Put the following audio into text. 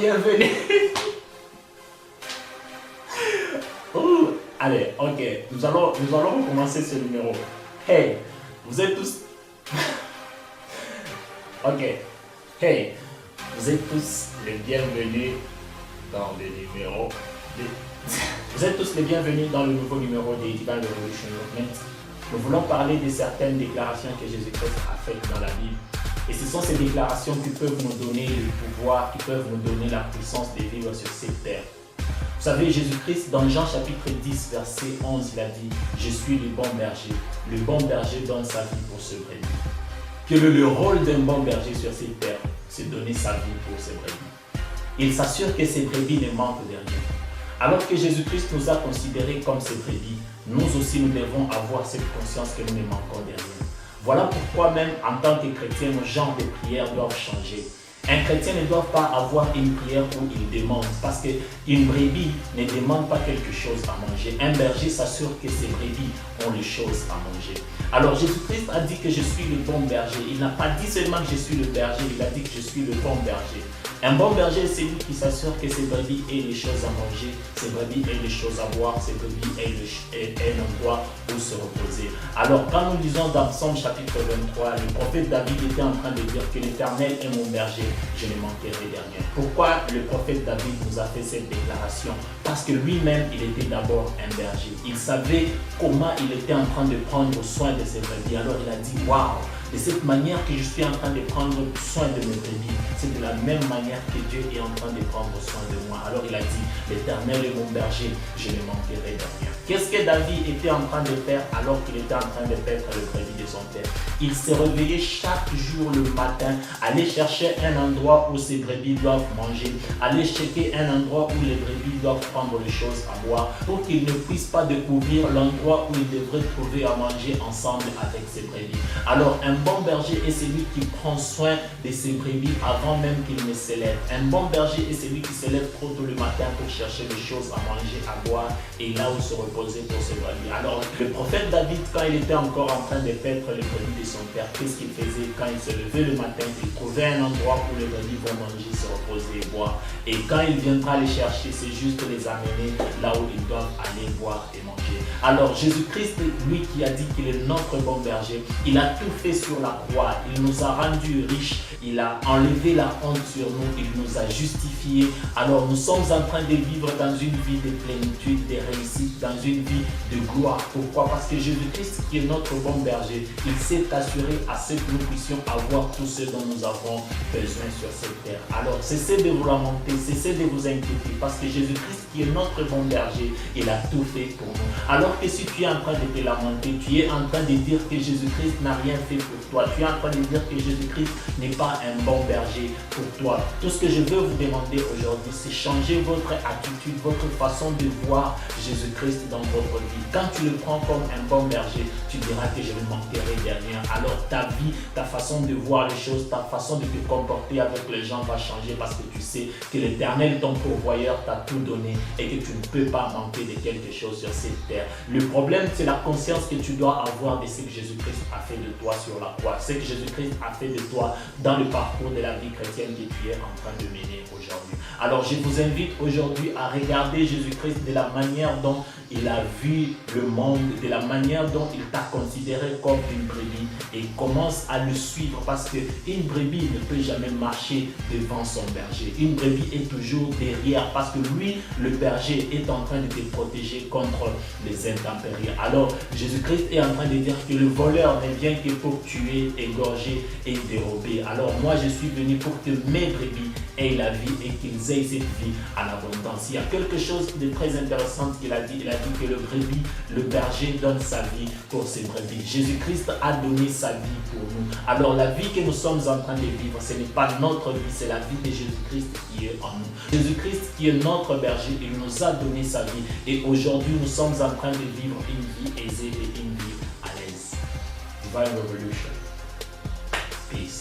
bienvenue. Oh, allez, ok, nous allons recommencer ce numéro. Hey, vous êtes tous... Ok, hey, vous êtes tous les bienvenus dans le numéro de... Vous êtes tous les bienvenus dans le nouveau numéro de Divine Revolution Movement. Nous voulons parler de certaines déclarations que Jésus-Christ a faites dans la Bible. Et ce sont ces déclarations qui peuvent nous donner le pouvoir, qui peuvent nous donner la puissance de vivre sur cette terre. Vous savez, Jésus-Christ, dans Jean chapitre 10, verset 11, il a dit « Je suis le bon berger. Le bon berger donne sa vie pour ses brebis. » Quel est le rôle d'un bon berger sur cette terre? C'est donner sa vie pour ses brebis. Il s'assure que ses brebis ne manquent de rien. Alors que Jésus-Christ nous a considérés comme ses brebis, nous aussi nous devons avoir cette conscience que nous ne manquons de rien. Voilà pourquoi même en tant que chrétien, nos genres de prières doivent changer. Un chrétien ne doit pas avoir une prière où il demande, parce qu'une brebis ne demande pas quelque chose à manger. Un berger s'assure que ses brebis ont les choses à manger. Alors Jésus-Christ a dit que je suis le bon berger. Il n'a pas dit seulement que je suis le berger, il a dit que je suis le bon berger. Un bon berger, c'est lui qui s'assure que ses brebis aient les choses à manger, ses brebis aient les choses à boire, ses brebis aient un endroit où se reposer. Alors, quand nous lisons dans Psaume chapitre 23, le prophète David était en train de dire que l'Éternel est mon berger, je ne manquerai de rien. Pourquoi le prophète David nous a fait cette déclaration? Parce que lui-même, il était d'abord un berger. Il savait comment il était en train de prendre soin de ses brebis. Alors, il a dit, waouh! De cette manière que je suis en train de prendre soin de mes brebis, c'est de la même manière que Dieu est en train de prendre soin de moi. Alors il a dit, l'Éternel est mon berger, je ne manquerai de rien. Qu'est-ce que David était en train de faire alors qu'il était en train de paître le brebis de son père? Il s'est réveillé chaque jour le matin, aller chercher un endroit où ses brebis doivent manger, aller checker un endroit où les brebis doivent prendre les choses à boire, pour qu'ils ne puissent pas découvrir l'endroit où ils devraient trouver à manger ensemble avec ses brebis. Alors un bon berger est celui qui prend soin de ses brebis avant même qu'il ne se lève. Un bon berger est celui qui se lève trop tôt le matin pour chercher des choses à manger, à boire et là où se reposer pour ses brebis. Alors le prophète David, quand il était encore en train de paître les brebis de son père, qu'est-ce qu'il faisait? Quand il se levait le matin, il trouvait un endroit où les brebis vont manger, se reposer et boire. Et quand il viendra les chercher, c'est juste les amener là où ils doivent aller boire et manger. Alors Jésus-Christ, lui qui a dit qu'il est notre bon berger, il a tout fait sur la croix, il nous a rendus riches, il a enlevé la honte sur nous, il nous a justifiés. Alors nous sommes en train de vivre dans une vie de plénitude, de réussite, dans une vie de gloire. Pourquoi? Parce que Jésus-Christ qui est notre bon berger, il s'est assuré à ce que nous puissions avoir tout ce dont nous avons besoin sur cette terre. Alors cessez de vous lamenter, cessez de vous inquiéter, parce que Jésus-Christ qui est notre bon berger, il a tout fait pour nous. Alors que si tu es en train de te lamenter, tu es en train de dire que Jésus-Christ n'a rien fait pour toi, tu es en train de dire que Jésus-Christ n'est pas un bon berger pour toi. Tout ce que je veux vous demander aujourd'hui, c'est changer votre attitude, votre façon de voir Jésus-Christ dans votre vie. Quand tu le prends comme un bon berger, tu diras que je ne manquerai de rien. Alors ta vie, ta façon de voir les choses, ta façon de te comporter avec les gens va changer parce que tu sais que l'Éternel, ton pourvoyeur, t'a tout donné et que tu ne peux pas manquer de quelque chose sur cette terre. Le problème, c'est la conscience que tu dois avoir de ce que Jésus-Christ a fait de toi sur la croix, ce que Jésus-Christ a fait de toi dans le parcours de la vie chrétienne que tu es en train de mener aujourd'hui. Alors je vous invite aujourd'hui à regarder Jésus-Christ de la manière dont il a vu le monde, de la manière dont il t'a considéré comme une brebis, et commence à le suivre parce qu'une brebis ne peut jamais marcher devant son berger. Une brebis est toujours derrière parce que lui, le berger, est en train de te protéger contre les intempéries. Alors Jésus-Christ est en train de dire que le voleur ne vient que pour tuer, égorger et dérober. Alors moi je suis venu pour que mes brebis aient la vie et qu'ils aient cette vie en abondance. Il y a quelque chose de très intéressant qu'il a dit. Il a dit que le berger donne sa vie pour ses brebis. Jésus-Christ a donné sa vie pour nous. Alors la vie que nous sommes en train de vivre, ce n'est pas notre vie, c'est la vie de Jésus-Christ qui est en nous. Jésus-Christ qui est notre berger, il nous a donné sa vie. Et aujourd'hui, nous sommes en train de vivre une vie aisée et une vie à l'aise. Divine Revolution. Peace.